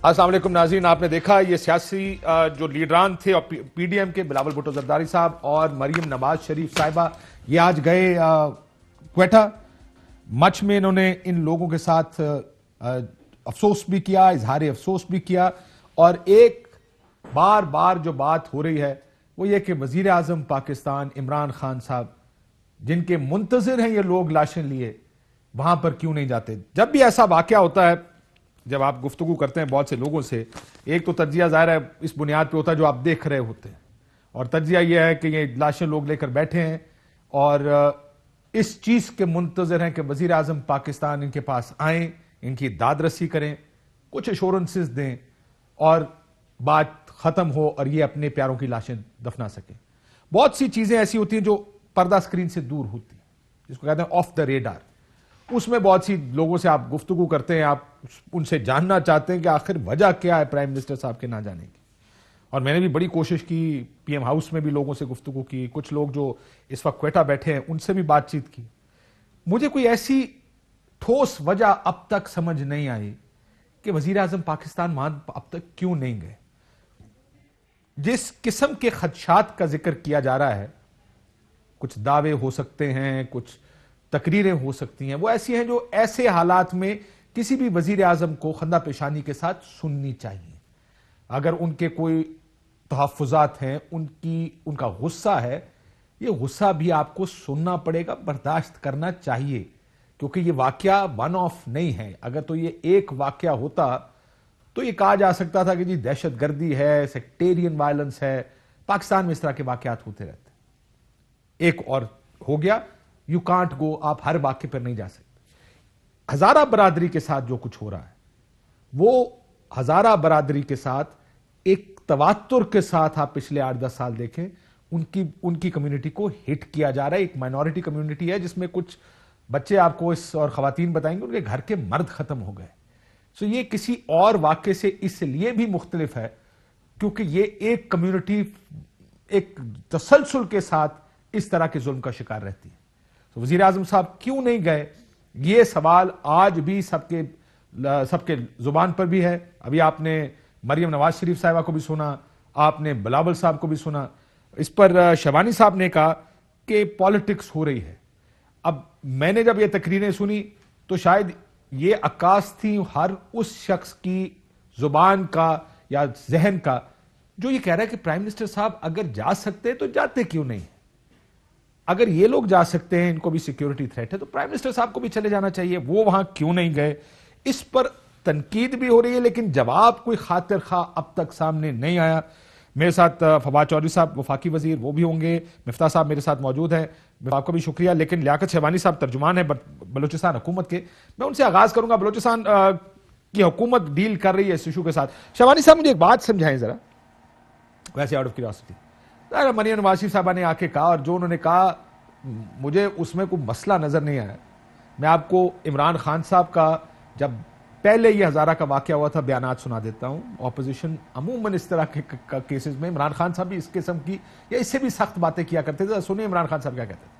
السلام علیکم ناظرین، آپ نے دیکھا یہ سیاسی جو لیڈران تھے اور پی ڈی ایم کے بلاول بھٹو زرداری صاحب اور مریم نواز شریف صاحبہ یہ آج گئے کوئٹہ مچ میں. انہوں نے ان لوگوں کے ساتھ افسوس بھی کیا، اظہار افسوس بھی کیا، اور ایک بار بار جو بات ہو رہی ہے وہ یہ کہ وزیر اعظم پاکستان عمران خان صاحب جن کے منتظر ہیں یہ لوگ لاشیں لیے، وہاں پر کیوں نہیں جاتے. جب بھی ایسا واقعہ ہوتا ہے، جب آپ گفتگو کرتے ہیں بہت سے لوگوں سے، ایک تو تجزیہ ظاہر ہے اس بنیاد پہ ہوتا ہے جو آپ دیکھ رہے ہوتے ہیں، اور تجزیہ یہ ہے کہ یہ لاشیں لوگ لے کر بیٹھے ہیں اور اس چیز کے منتظر ہیں کہ وزیر اعظم پاکستان ان کے پاس آئیں، ان کی داد رسی کریں، کچھ ایشورنسز دیں اور بات ختم ہو اور یہ اپنے پیاروں کی لاشیں دفنا سکیں. بہت سی چیزیں ایسی ہوتی ہیں جو پردہ سکرین سے دور ہوتی ہیں، جس کو کہتے ہیں آف دا ریڈار. اس میں بہت سی لوگوں سے آپ گفتگو کرتے ہیں، آپ ان سے جاننا چاہتے ہیں کہ آخر وجہ کیا ہے پرائم منسٹر صاحب کے نہ جانے کی. اور میں نے بھی بڑی کوشش کی، پی ایم ہاؤس میں بھی لوگوں سے گفتگو کی، کچھ لوگ جو اس وقت کوئٹہ بیٹھے ہیں ان سے بھی بات چیت کی. مجھے کوئی ایسی ٹھوس وجہ اب تک سمجھ نہیں آئی کہ وزیر اعظم پاکستان اب تک کیوں نہیں گئے. جس قسم کے خدشات کا ذکر کیا جا رہا ہے، کچھ دعوے ہو سکتے ہیں، کچھ تقریریں ہو سکتی ہیں، وہ ایسی ہیں جو ایسے حالات میں کسی بھی وزیر اعظم کو خندہ پیشانی کے ساتھ سننی چاہیے. اگر ان کے کوئی تحفظات ہیں، ان کا غصہ ہے، یہ غصہ بھی آپ کو سننا پڑے گا، برداشت کرنا چاہیے، کیونکہ یہ واقعہ ون آف نہیں ہے. اگر تو یہ ایک واقعہ ہوتا تو یہ کہا جا سکتا تھا کہ جی دہشت گردی ہے، سیکٹیرین وائلنس ہے، پاکستان میں اس طرح کے واقعات ہوتے رہتے ہیں. ایک اور ہو گیا، یو کانٹ گو، آپ ہر واقعے پر نہیں جا سکتے. ہزارہ برادری کے ساتھ جو کچھ ہو رہا ہے، وہ ہزارہ برادری کے ساتھ ایک تواتر کے ساتھ آپ پچھلے 8-10 سال دیکھیں، ان کی کمیونٹی کو ہٹ کیا جا رہا ہے. ایک مائنورٹی کمیونٹی ہے جس میں کچھ بچے آپ کو اور خواتین بتائیں گے ان کے گھر کے مرد ختم ہو گئے. سو یہ کسی اور واقعے سے اس لیے بھی مختلف ہے کیونکہ یہ ایک کمیونٹی ایک تسلسل کے ساتھ اس طرح کے ظلم کا شکار رہتی ہے. وزیر اعظم صاحب کیوں نہیں گئے، یہ سوال آج بھی سب کے زبان پر بھی ہے. ابھی آپ نے مریم نواز شریف صاحبہ کو بھی سنا، آپ نے بلاول صاحب کو بھی سنا. اس پر شیوانی صاحب نے کہا کہ پالیٹکس ہو رہی ہے. اب میں نے جب یہ تقریریں سنی تو شاید یہ عکاس تھی ہر اس شخص کی زبان کا یا ذہن کا جو یہ کہہ رہا ہے کہ پرائم منسٹر صاحب اگر جا سکتے تو جاتے کیوں نہیں. اگر یہ لوگ جا سکتے ہیں، ان کو بھی سیکیورٹی تھریٹ ہے، تو پرائم منسٹر صاحب کو بھی چلے جانا چاہیے. وہ وہاں کیوں نہیں گئے، اس پر تنقید بھی ہو رہی ہے، لیکن جواب کوئی خاطر خواہ اب تک سامنے نہیں آیا. میرے ساتھ فواد چودھری صاحب وفاقی وزیر وہ بھی ہوں گے، مفتاح صاحب میرے ساتھ موجود ہیں، آپ کا بھی شکریہ. لیکن لیاقت شیبانی صاحب ترجمان ہیں بلوچستان حکومت کے، میں ان سے آغاز کروں گا. بلوچستان کی حکومت ڈیل کر رہی ہے اس ایشو کے ساتھ. شیبانی صاحب مجھے ایک بات سمجھائیں ذرا، ویسے out of curiosity. Maryam Nawaz Sharif صاحبہ نے آ کے کہا، اور جو انہوں نے کہا مجھے اس میں کوئی مسئلہ نظر نہیں آیا. میں آپ کو عمران خان صاحب کا جب پہلے یہ ہزارہ کا واقعہ ہوا تھا بیانات سنا دیتا ہوں. اپوزیشن عموماً اس طرح کے کیسز میں، عمران خان صاحب بھی اس قسم کی یا اس سے بھی سخت باتیں کیا کرتے تھے. سنیں عمران خان صاحب کیا کہتے تھے.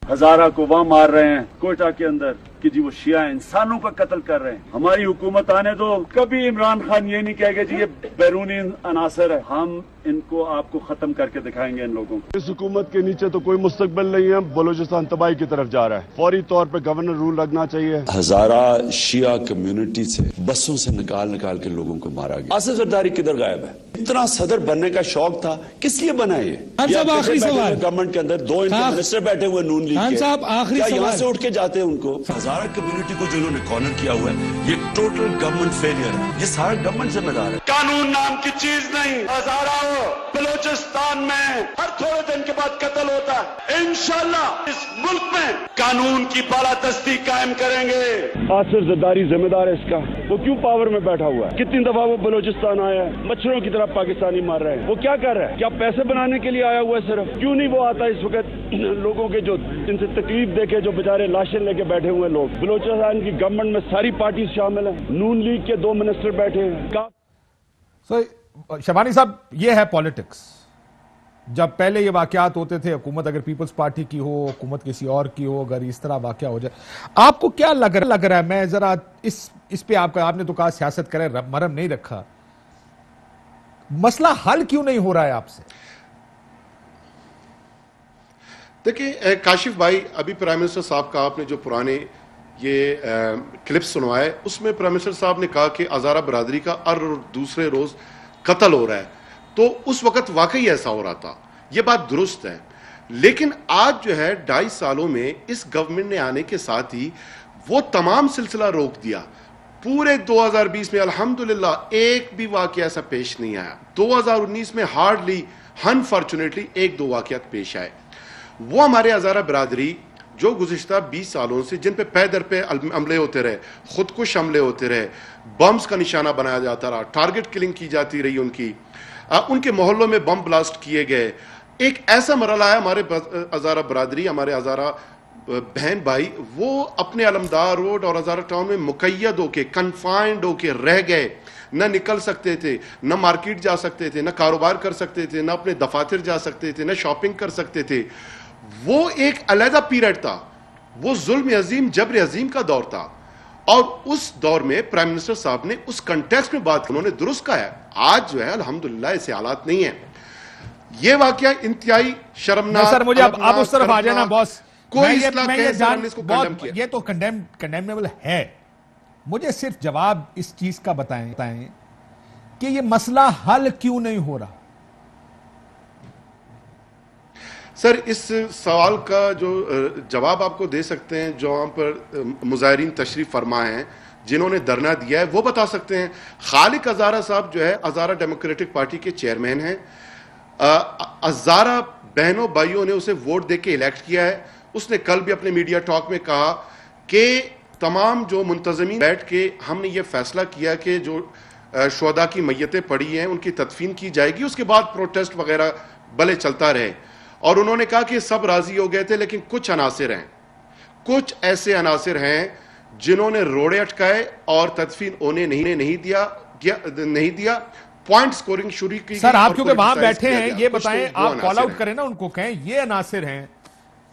ہزارہ کو وہاں مار رہے ہیں کوئٹہ کے اندر کہ جی وہ شیعہ انسانوں کا قتل کر رہے ہیں. ہماری حکومت آنے دو، کبھی عمران خان یہ نہیں کہے گا جی یہ بیرونی عناصر ہے. ہم ان کو آپ کو ختم کر کے دکھائیں گے ان لوگوں کو. اس حکومت کے نیچے تو کوئی مستقبل نہیں ہے. بلوچستان تباہی کی طرف جا رہا ہے. فوری طور پہ گورنر رول لگنا چاہیے. ہزارہ شیعہ کمیونٹی سے بسوں سے نکال کے لوگوں کو مارا گیا. آصف زرداری کدھر غائب ہے؟ اتنا صدر بننے کا شوق تھا، کس لیے بنا یہ؟ آخری سوال، گورنمنٹ کے اندر 2 منسٹر بیٹھے ہوئے نون لیگ کے، کیا یہاں سے اٹھ کے جاتے ہیں ان کو؟ ہزارہ کمیونٹی کو جو انہوں نے کارنر کیا ہوا ہے، یہ ٹوٹل گورنمنٹ فیلئر ہے. یہ سارا گورنمنٹ ذمہ دار ہے. قانون نام کی چیز نہیں. ہزارہ بلوچستان میں ہر تھوڑے دن کے بعد قتل ہوتا ہے. انشاءاللہ اس ملک میں قانون کی بالادستی قائم کریں گے. آصف زرداری ذمہ دار ہے اس کا. وہ کیوں پاور میں بیٹھا ہوا ہے؟ کتنی دفعہ وہ بلوچستان آیا ہے، مچھروں کی طرح پاکستانی مار رہے ہیں. وہ کیا کر رہا ہے؟ کیا پیسے بنانے کے لیے آیا ہوا ہے صرف؟ کیوں نہیں وہ آتا اس وقت لوگوں کے جو جن سے تکلیف دیکھے، جو بیچارے لاشیں لے کے بیٹھے ہوئے لوگ. بلوچستان کی گورنمنٹ میں ساری پارٹیز شامل ہیں، نون لیگ کے 2 منسٹر بیٹھے ہیں. شیبانی صاحب یہ ہے پالیٹکس. جب پہلے یہ واقعات ہوتے تھے, حکومت اگر پیپلز پارٹی کی ہو, حکومت کسی اور کی ہو, اگر اس طرح واقعہ ہو جائے, آپ کو کیا لگ رہا ہے؟ میں ذرا اس پہ آپ نے تو کہا سیاست کرے, مرم نہیں رکھا, مسئلہ حل کیوں نہیں ہو رہا ہے آپ سے؟ دیکھیں کاشف بھائی, ابھی پرائم منسٹر صاحب کا آپ نے جو پرانے یہ کلپ سنوائے, اس میں پرائم منسٹر صاحب نے کہا کہ ہزارہ برادری کا ہر دوسرے روز قتل ہو رہا ہے, تو اس وقت واقعی ایسا ہو رہا تھا, یہ بات درست ہے. لیکن آج جو ہے 2.5 سالوں میں اس گورنمنٹ نے آنے کے ساتھ ہی وہ تمام سلسلہ روک دیا. پورے 2020 میں الحمدللہ ایک بھی واقعہ ایسا پیش نہیں آیا. 2019 میں ہارڈلی انفارچونیٹلی 1-2 واقعات پیش آئے. وہ ہمارے ہزارہ برادری جو گزشتہ 20 سالوں سے جن پہ پے در پہ حملے ہوتے رہے, خودکش حملے ہوتے رہے, بمز کا نشانہ بنایا جاتا رہا, ٹارگٹ کلنگ کی جاتی رہی, ان کے محلوں میں بم بلاسٹ کیے گئے, ایک ایسا مرحلہ آیا ہمارے ہزارہ برادری, ہمارے ہزارہ بہن بھائی وہ اپنے علمدار روڈ اور ہزارہ ٹاؤن میں مقید ہو کے, کنفائنڈ ہو کے رہ گئے, نہ نکل سکتے تھے, نہ مارکیٹ جا سکتے تھے, نہ کاروبار کر سکتے تھے, نہ اپنے دفاتر جا سکتے تھے, نہ شاپنگ کر سکتے تھے. وہ ایک علیحدہ پیریڈ تھا, وہ ظلم عظیم, جبر عظیم کا دور تھا, اور اس دور میں پرائم منسٹر صاحب نے اس کنٹیکسٹ میں بات کی, انہوں نے درست کہا ہے. آج جو ہے الحمدللہ ایسے حالات نہیں ہیں. یہ واقعہ انتہائی شرمناک. سر مجھے آپ اس طرف آ جائیں نا باس, یہ تو کنڈیمنیبل ہے. مجھے صرف جواب اس چیز کا بتائیں کہ یہ مسئلہ حل کیوں نہیں ہو رہا؟ سر اس سوال کا جو جواب آپ کو دے سکتے ہیں, جو ہم پر مظاہرین تشریف فرما ہیں, جنہوں نے دھرنا دیا ہے, وہ بتا سکتے ہیں. خالق ہزارہ صاحب جو ہے ہزارہ ڈیموکریٹک پارٹی کے چیئرمین ہیں. ہزارہ بہنوں بھائیوں نے اسے ووٹ دے کے الیکٹ کیا ہے. اس نے کل بھی اپنے میڈیا ٹاک میں کہا کہ تمام جو منتظمین بیٹھ کے ہم نے یہ فیصلہ کیا کہ جو شہداء کی میتیں پڑی ہیں ان کی تدفین کی جائے گی, اس کے بعد پروٹیسٹ وغیرہ بھلے چلتا رہے. اور انہوں نے کہا کہ سب راضی ہو گئے تھے, لیکن کچھ کچھ ایسے عناصر ہیں جنہوں نے روڑے اٹکائے اور تدفین ہونے نہیں دیا. پوائنٹ سکورنگ شروع کی. سر آپ کیونکہ وہاں بیٹھے ہیں, یہ بتائیں, آپ کال آؤٹ کریں نا ان کو, کہیں یہ عناصر ہیں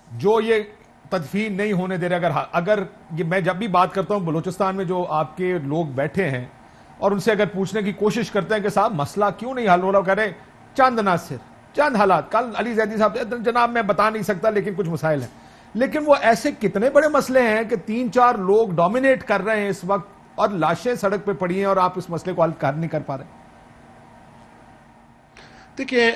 جو یہ تدفین نہیں ہونے دے رہے. اگر میں جب بھی بات کرتا ہوں بلوچستان میں جو آپ کے لوگ بیٹھے ہیں اور ان سے اگر پوچھنے کی کوشش کرتے ہیں کہ صاحب مسئلہ کیوں نہیں حل ہو رہا, کہہ رہے چند عناصر, چند حالات. کل علی زیدی صاحب جناب میں بتا نہیں سکتا لیکن کچھ مسائل ہیں. لیکن وہ ایسے کتنے بڑے مسئلے ہیں کہ 3-4 لوگ ڈومینیٹ کر رہے ہیں اس وقت اور لاشیں سڑک پہ پڑی ہیں اور آپ اس مسئلے کو حل نہیں کر پا رہے. دیکھیں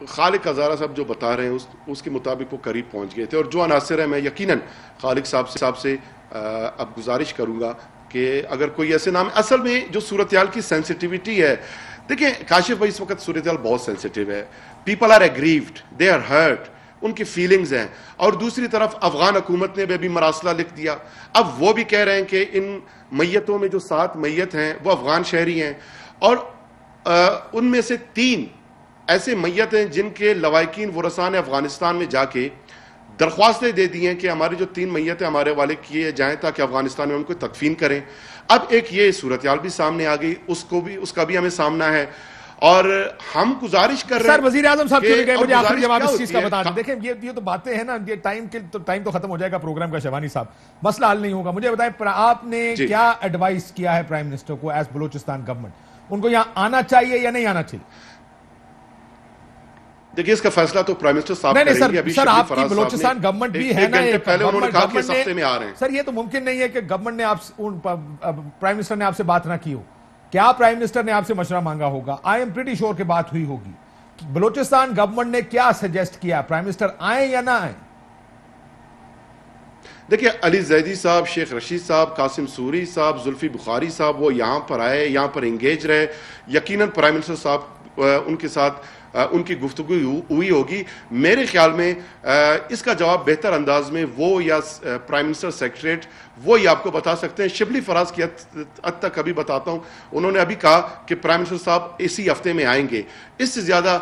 خالق ہزارہ صاحب جو بتا رہے ہیں اس کے مطابق وہ قریب پہنچ گئے تھے. اور جو عناصر ہیں, میں یقیناً خالق صاحب سے اب گزارش کروں گا کہ اگر کوئی ایسے نام, اصل میں جو صورتحال کی سینسٹیوٹی ہے, دیکھیں کاشف بھائی اس وقت صورتحال بہت سینسٹیو ہے. People are aggrieved, they are hurt, ان کی فیلنگز ہیں. اور دوسری طرف افغان حکومت نے بھی مراسلہ لکھ دیا. اب وہ بھی کہہ رہے ہیں کہ ان میتوں میں جو 7 میت ہیں وہ افغان شہری ہیں, اور ان میں سے 3 ایسے میت ہیں جن کے لواحقین ورثاء نے افغانستان میں جا کے درخواستیں دے دی ہیں کہ ہماری جو 3 میت ہیں ہمارے والے کیے جائیں تاکہ افغانستان میں ان کو تدفین کریں. اب ایک یہ صورتحال بھی سامنے آ گئی, اس کا بھی ہمیں سامنا ہے. اور ہم گزارش کر رہے ہیں. سر وزیر اعظم صاحب کیوں نہیں گئے؟ مجھے آخری جواب اس چیز کا بتا دیں. دیکھیں یہ تو باتیں ہیں نا, یہ ٹائم تو ختم ہو جائے گا پروگرام کا. شیوانی صاحب مسئلہ حل نہیں ہوگا. مجھے بتائیں آپ نے کیا ایڈوائس کیا ہے پرائم منسٹر کو ایز بلوچستان گورنمنٹ, ان کو یہاں آنا چاہیے یا نہیں آنا چاہیے؟ دیکھیں اس کا فیصلہ تو پرائم منسٹر صاحب کریں گے. ابھی سر آپ کی بلوچستان گورنمنٹ بھی ہے نا, پہلے انہوں نے کہا کہ اس ہفتے میں آ رہے ہیں. سر یہ تو ممکن نہیں ہے کہ گورنمنٹ نے پرائم منسٹر نے آپ سے بات نہ کی ہو. کیا پرائم منسٹر نے آپ سے مشورہ مانگا ہوگا؟ آئی ایم پریٹی شور کہ بات ہوئی ہوگی. بلوچستان گورنمنٹ نے کیا سجیسٹ کیا, پرائم منسٹر آئیں یا نہ آئیں؟ دیکھیں علی زیدی صاحب, شیخ رشید صاحب, قاسم سوری صاحب, زلفی بخاری صاحب, وہ یہاں پر آئے, یہاں پر انگیج رہے. یقیناً پرائم منسٹر صاحب ان کے ساتھ ان کی گفتگو ہوئی ہوگی. میرے خیال میں اس کا جواب بہتر انداز میں وہ یا پرائم منسٹر سیکریٹریٹ وہ ہی آپ کو بتا سکتے ہیں. شبلی فراز کی حد تک ابھی بتاتا ہوں, انہوں نے ابھی کہا کہ پرائم منسٹر صاحب اسی ہفتے میں آئیں گے. اس سے زیادہ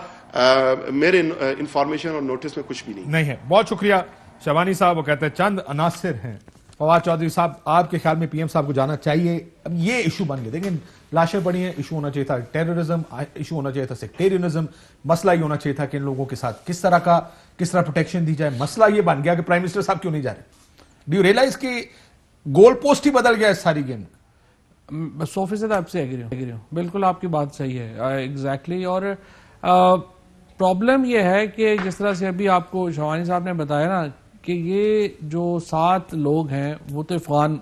میرے انفارمیشن اور نوٹس میں کچھ بھی نہیں ہے. بہت شکریہ شیوانی صاحب. وہ کہتے ہیں چند عناصر ہیں فواد چودھری صاحب آپ کے خیال میں پی ایم صاحب کو جانا چاہیے؟ اب یہ ایشو بن گیا، دیکھیں لاشیں پڑی ہیں، ایشو ہونا چاہیے تھا ٹیررزم، ایشو ہونا چاہیے تھا سیکٹیرینزم، مسئلہ یہ ہونا چاہیے تھا کہ ان لوگوں کے ساتھ کس طرح پروٹیکشن دی جائے. مسئلہ یہ بن گیا کہ پرائم منسٹر صاحب کیوں نہیں جا رہے؟ ڈو یو ریئلائز کہ گول پوسٹ ہی بدل گیا اس ساری گیم میں؟ 100% آپ سے ایگری ہوں، بالکل آپ کی بات صحیح ہے ایگزیکٹلی. اور پرابلم یہ ہے کہ جس طرح سے ابھی آپ کو شوانی صاحب نے بتایا نا کہ یہ جو 7 لوگ ہیں وہ تو افغان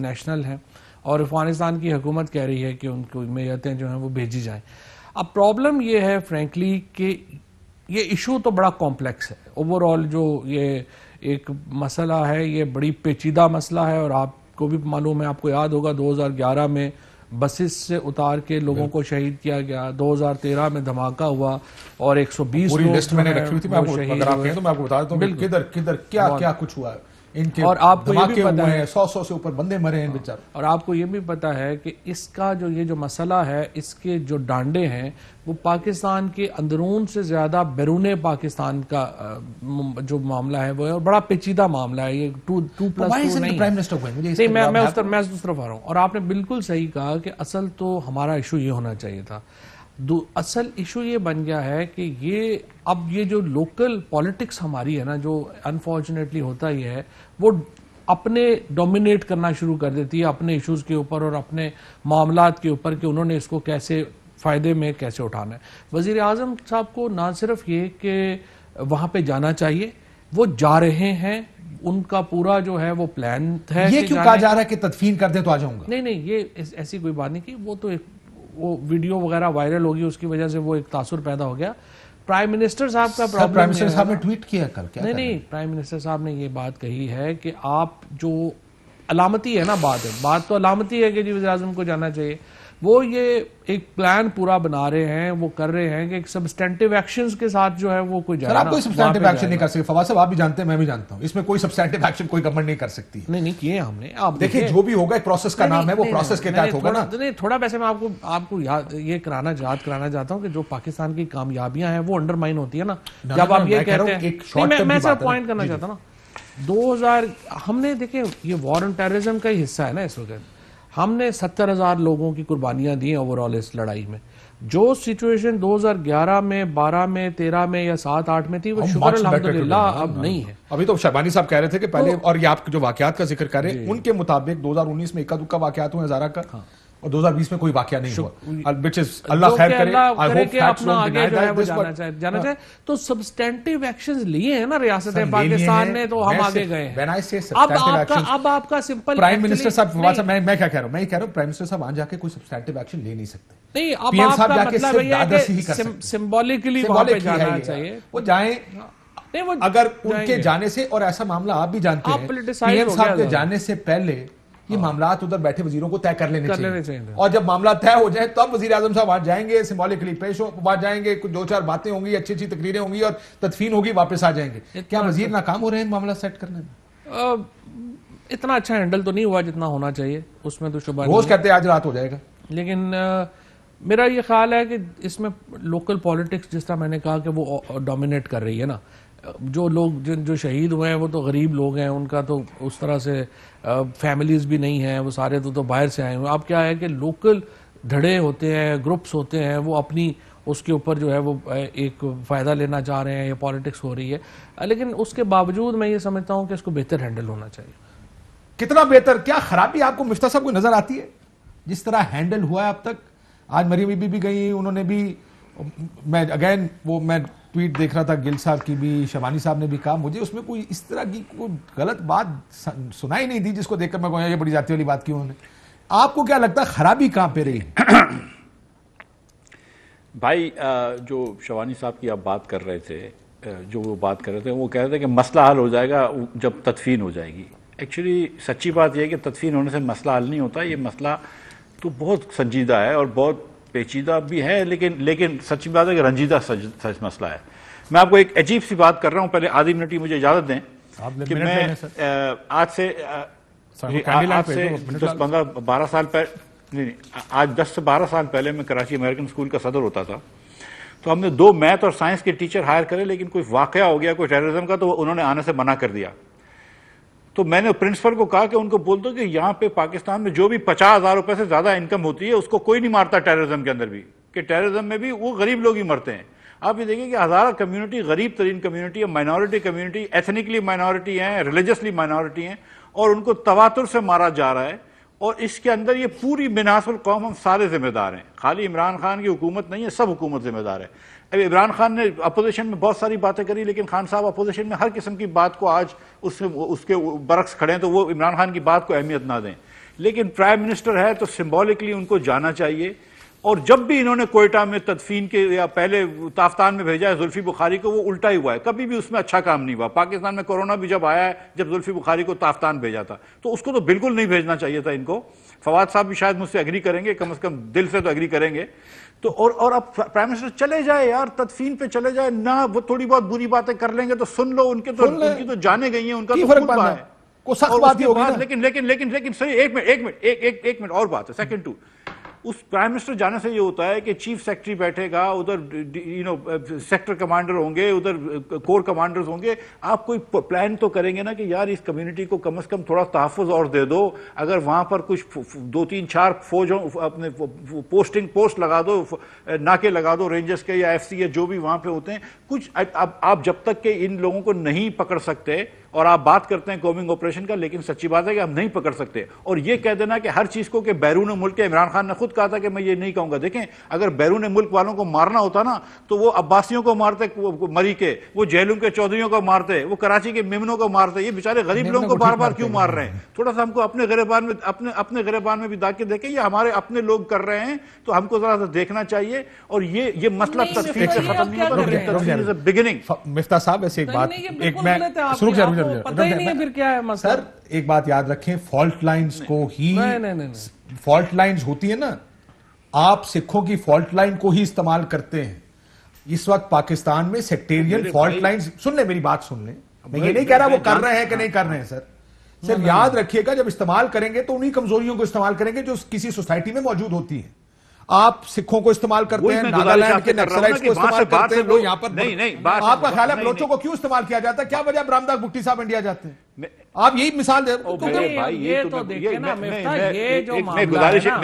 نیشنل ہیں اور افغانستان کی حکومت کہہ رہی ہے کہ ان کو میتیں جو ہیں وہ بھیجی جائیں. اب پرابلم یہ ہے فرینکلی کہ یہ ایشو تو بڑا کمپلیکس ہے. اوور آل جو یہ ایک مسئلہ ہے یہ بڑی پیچیدہ مسئلہ ہے، اور آپ کو بھی معلوم ہے، آپ کو یاد ہوگا 2011 میں بسز سے اتار کے لوگوں کو شہید کیا گیا، 2013 میں دھماکہ ہوا اور 120 پوری لسٹ میں نے رکھی ہوئی تھی، میں اگر آپ کہیں تو میں آپ کو بتا دیتا ہوں کدھر کیا کچھ ہوا ہے. ان کے اور آپ کو یہ بھی پتا ہے 100 سے اوپر بندے مرے ہیں بیچارے. اور آپ کو یہ بھی پتا ہے کہ اس کا یہ جو مسئلہ ہے، اس کے جو ڈانڈے ہیں وہ پاکستان کے اندرون سے زیادہ بیرون پاکستان کا جو معاملہ ہے وہ ہے، اور بڑا پیچیدہ معاملہ ہے. یہ 2+2 نہیں، میں اس طرف آ رہا ہوں. اور آپ نے بالکل صحیح کہا کہ اصل تو ہمارا ایشو یہ ہونا چاہیے تھا. اصل ایشو یہ بن گیا ہے کہ یہ جو لوکل پالیٹکس ہماری ہے نا، جو انفارچونیٹلی ہوتا ہی ہے، وہ اپنے ڈومینیٹ کرنا شروع کر دیتی ہے اپنے ایشوز کے اوپر اور اپنے معاملات کے اوپر کہ انہوں نے اس کو کیسے فائدے میں کیسے اٹھانا ہے. وزیر اعظم صاحب کو نہ صرف یہ کہ وہاں پہ جانا چاہیے، وہ جا رہے ہیں، ان کا پورا جو ہے وہ پلان ہے. یہ کیوں کہا جا رہا ہے کہ تدفین کر دیں تو آ جاؤں گا؟ نہیں، یہ ایسی کوئی بات نہیں کی. وہ تو وہ ویڈیو وغیرہ وائرل ہوگی، اس کی وجہ سے وہ ایک تاثر پیدا ہو گیا. پرائم منسٹر صاحب کا پرابلم، پرائم منسٹر صاحب نے ٹویٹ کیا کل، کیا نہیں پرائم منسٹر صاحب نے یہ بات کہی ہے کہ آپ جو علامتی ہے نا، بات تو علامتی ہے کہ جی وزیر اعظم کو جانا چاہیے. وہ یہ ایک پلان پورا بنا رہے ہیں، وہ کر رہے ہیں کہ ایک سبسٹینٹیو ایکشنز کے ساتھ جو ہے وہ کوئی جائے. آپ کوئی سبسٹینٹیو ایکشن نہیں کر سکتے فواد صاحب، آپ بھی جانتے ہیں میں بھی جانتا ہوں، اس میں کوئی سبسٹینٹیو ایکشن کوئی گورنمنٹ نہیں کر سکتی. نہیں کیے ہم نے. آپ دیکھیں جو بھی ہوگا ایک پروسیس کا نام ہے، وہ پروسیس کے تحت ہوگا نا. نہیں تھوڑا ویسے میں آپ کو یاد کرانا چاہتا ہوں کہ جو پاکستان کی کامیابیاں ہیں وہ انڈرمائن ہوتی ہے نا جب آپ یہ کہتے ہیں. میں صرف پوائنٹ کرنا چاہتا ہوں نا، 2000 ہم نے دیکھیں یہ وار آن ٹیررزم کا ہی حصہ ہے نا اس وقت. ہم نے 70,000 لوگوں کی قربانیاں دی ہیں اوور آل اس لڑائی میں. جو سچویشن 2011 میں 12 میں 13 میں یا 7-8 میں تھی وہ شکر الحمدللہ اب نہیں ہے. ابھی تو شہبانی صاحب کہہ رہے تھے کہ پہلے، اور یہ آپ جو واقعات کا ذکر کر رہے ہیں ان کے مطابق 2019 میں اکا دکا واقعات ہوئے ہزارہ کا، اور 2020 میں کوئی واقعہ نہیں ہوا. اللہ خیر کرے کہ اپنا آگے جو ہے وہ جانا چاہے. تو سبسٹینٹیو ایکشنز لیے ہیں نا ریاست پاکستان نے، تو ہم آگے گئے ہیں. اب آپ کا سمپل پرائم منسٹر صاحب، میں کیا کہہ رہا ہوں، میں یہ کہہ رہا ہوں پرائم منسٹر صاحب وہاں جا کے کوئی سبسٹینٹیو ایکشن لے نہیں سکتے. نہیں، اب آپ کا مطلب یہ ہے کہ سمبولکلی وہاں پہ جانا چاہیے. وہ جائیں اگر ان کے جانے سے، اور ایسا معاملہ آپ بھی جانتے ہیں پی ایم صاحب کے جانے سے پہلے یہ معاملات ادھر بیٹھے وزیروں کو طے کر لینے چاہیے، اور جب معاملات طے ہو جائیں تب وزیر اعظم صاحب وہاں جائیں گے، سمبولکلی پیش وہاں جائیں گے، کچھ 2-4 باتیں ہوں گی، اچھی تقریریں ہوں گی اور تدفین ہوگی، واپس آ جائیں گے. کیا وزیر ناکام ہو رہے ہیں معاملہ سیٹ کرنے میں؟ اتنا اچھا ہینڈل تو نہیں ہوا جتنا ہونا چاہیے، اس میں تو شبہ نہیں. روز کہتے ہیں آج رات ہو جائے گا، لیکن میرا یہ خیال ہے کہ اس میں لوکل پالیٹکس جس طرح میں نے کہا کہ وہ ڈومینیٹ کر رہی ہے نا. جو لوگ جو شہید ہوئے ہیں وہ تو غریب لوگ ہیں، ان کا تو اس طرح سے فیملیز بھی نہیں ہیں، وہ سارے تو باہر سے آئے ہوئے. اب کیا ہے کہ لوکل دھڑے ہوتے ہیں، گروپس ہوتے ہیں، وہ اپنی اس کے اوپر جو ہے وہ ایک فائدہ لینا چاہ رہے ہیں، یہ پالیٹکس ہو رہی ہے. لیکن اس کے باوجود میں یہ سمجھتا ہوں کہ اس کو بہتر ہینڈل ہونا چاہیے. کتنا بہتر؟ کیا خرابی آپ کو مفتاح صاحب کو نظر آتی ہے جس طرح ہینڈل ہوا ہے اب تک؟ آج مریم بی بی بھی گئی، انہوں نے بھی، میں ٹویٹ دیکھ رہا تھا گل صاحب کی بھی، شبانی صاحب نے بھی کہا، مجھے اس میں کوئی اس طرح کی کوئی غلط بات سنائی نہیں تھی جس کو دیکھ کر میں کہوں یہ بڑی ذاتی والی بات کیوں. آپ کو کیا لگتا ہے خرابی کہاں پہ رہی؟ بھائی جو شوانی صاحب کی آپ بات کر رہے تھے، وہ کہہ رہے تھے کہ مسئلہ حل ہو جائے گا جب تدفین ہو جائے گی. ایکچولی سچی بات یہ ہے کہ تدفین ہونے سے مسئلہ حل نہیں ہوتا. یہ مسئلہ تو بہت سنجیدہ ہے اور بہت پیچیدہ بھی ہے، لیکن سچی بات ہے کہ رنجیدہ مسئلہ ہے. میں آپ کو ایک عجیب سی بات کر رہا ہوں، پہلے آدھی منٹ مجھے اجازت دیں کہ میں آج سے 10-12 سال پہلے، آج 10 سے 12 سال پہلے میں کراچی امریکن اسکول کا صدر ہوتا تھا. تو ہم نے 2 میتھ اور سائنس کے ٹیچر ہائر کرے، لیکن کوئی واقعہ ہو گیا کوئی ٹیررزم کا تو انہوں نے آنے سے منع کر دیا. تو میں نے پرنسپل کو کہا کہ ان کو بول دو کہ یہاں پہ پاکستان میں جو بھی 50,000 روپے سے زیادہ انکم ہوتی ہے اس کو کوئی نہیں مارتا ٹیررزم کے اندر بھی، کہ ٹیررزم میں بھی وہ غریب لوگ ہی مرتے ہیں۔ آپ یہ دیکھیں کہ ہزارہ کمیونٹی غریب ترین کمیونٹی ہے، مائنورٹی کمیونٹی، ایتھنکلی مائنورٹی ہیں، ریلیجسلی مائنورٹی ہیں، اور ان کو تواتر سے مارا جا رہا ہے، اور اس کے اندر یہ پوری بناس القوم ہم سارے ذمہ دار ہیں، خالی عمران خان کی حکومت نہیں ہے، سب حکومت ذمہ دار ہے۔ اب عمران خان نے اپوزیشن میں بہت ساری باتیں کری، لیکن خان صاحب اپوزیشن میں ہر قسم کی بات کو آج اس کے برعکس کھڑے ہیں، تو وہ عمران خان کی بات کو اہمیت نہ دیں، لیکن پرائم منسٹر ہے تو سمبولکلی ان کو جانا چاہیے۔ اور جب بھی انہوں نے کوئٹہ میں تدفین کے یا پہلے تافتان میں بھیجا ہے زلفی بخاری کو، وہ الٹا ہی ہوا ہے، کبھی بھی اس میں اچھا کام نہیں ہوا۔ پاکستان میں کورونا بھی جب آیا ہے، جب زلفی بخاری کو تافتان بھیجا تھا، تو اس کو تو بالکل نہیں بھیجنا چاہیے تھا ان کو۔ فواد صاحب بھی شاید مجھ سے ایگری کریں گے، کم از کم دل سے تو ایگری کریں گے۔ تو اور اب پرائم منسٹر چلے جائے یار، تدفین پہ چلے جائے نہ، وہ تھوڑی بہت بری باتیں کر لیں گے تو سن لو، ان کی تو جانے گئی ہیں، ان کا تو خود با ہے، کوئی سخت بات ہی ہوگی۔ لیکن صحیح ایک منٹ اور بات ہے، سیکنڈ ٹو، اس پرائم منسٹر جانے سے یہ ہوتا ہے کہ چیف سیکٹری بیٹھے گا ادھر، سیکٹر کمانڈر ہوں گے ادھر، کور کمانڈرز ہوں گے، آپ کوئی پلان تو کریں گے نا کہ یار اس کمیونٹی کو کم از کم تھوڑا تحفظ اور دے دو، اگر وہاں پر کچھ 2-3-4 فوج اپنے پوسٹ لگا دو، ناکے لگا دو رینجرز کے یا ایف سی یا جو بھی وہاں پہ ہوتے ہیں کچھ۔ آپ جب تک کہ ان لوگوں کو نہیں پکڑ سکتے، اور آپ بات کرتے ہیں کومنگ آپریشن کا، لیکن سچی بات ہے کہ ہم نہیں پکڑ سکتے، اور یہ کہہ دینا کہ ہر چیز کو کہ بیرون ملک کے، عمران خان نے خود کہا تھا کہ میں یہ نہیں کہوں گا۔ دیکھیں اگر بیرون ملک والوں کو مارنا ہوتا نا تو وہ عباسیوں کو مارتے مری کے، وہ جہلم کے چودھریوں کو مارتے، وہ کراچی کے میمنوں کو مارتے، یہ بیچارے غریب لوگوں کو بار بار کیوں مار رہے ہیں؟ تھوڑا سا ہم کو اپنے گریبان میں بھی داغ کے دیکھیں، یہ ہمارے اپنے لوگ کر رہے ہیں، تو ہم کو ذرا سا دیکھنا چاہیے۔ اور یہ مسئلہ تدفین سے ختم نہیں ہوتا، تدفین از اے بگننگ۔ مفتاح صاحب ایسے ایک بات، ایک میں سر ایک بات یاد رکھیں، فالٹ لائنز کو ہی، فالٹ لائنز ہوتی ہیں نا، آپ سکھوں کی فالٹ لائن کو ہی استعمال کرتے ہیں۔ اس وقت پاکستان میں سیکٹیرین فالٹ لائنز، سن لیں میری بات سن لیں، میں یہ نہیں کہہ رہا وہ کر رہے ہیں کہ نہیں کر رہے ہیں، سر یاد رکھیے گا جب استعمال کریں گے تو انہی کمزوریوں کو استعمال کریں گے جو کسی سوسائٹی میں موجود ہوتی ہیں۔ آپ سکھوں کو استعمال کرتے ہیں، ناگالینڈ کے نکسلائٹس کو استعمال کرتے ہیں، وہ یہاں پر آپ کا خیال ہے بلوچوں کو کیوں استعمال کیا جاتا ہے؟ کیا وجہ برامداغ بھٹی صاحب انڈیا جاتے ہیں؟ آپ یہی مثال دیں۔ یہ تو دیکھیں نا مفتاح، یہ جو معاملہ ہے نا،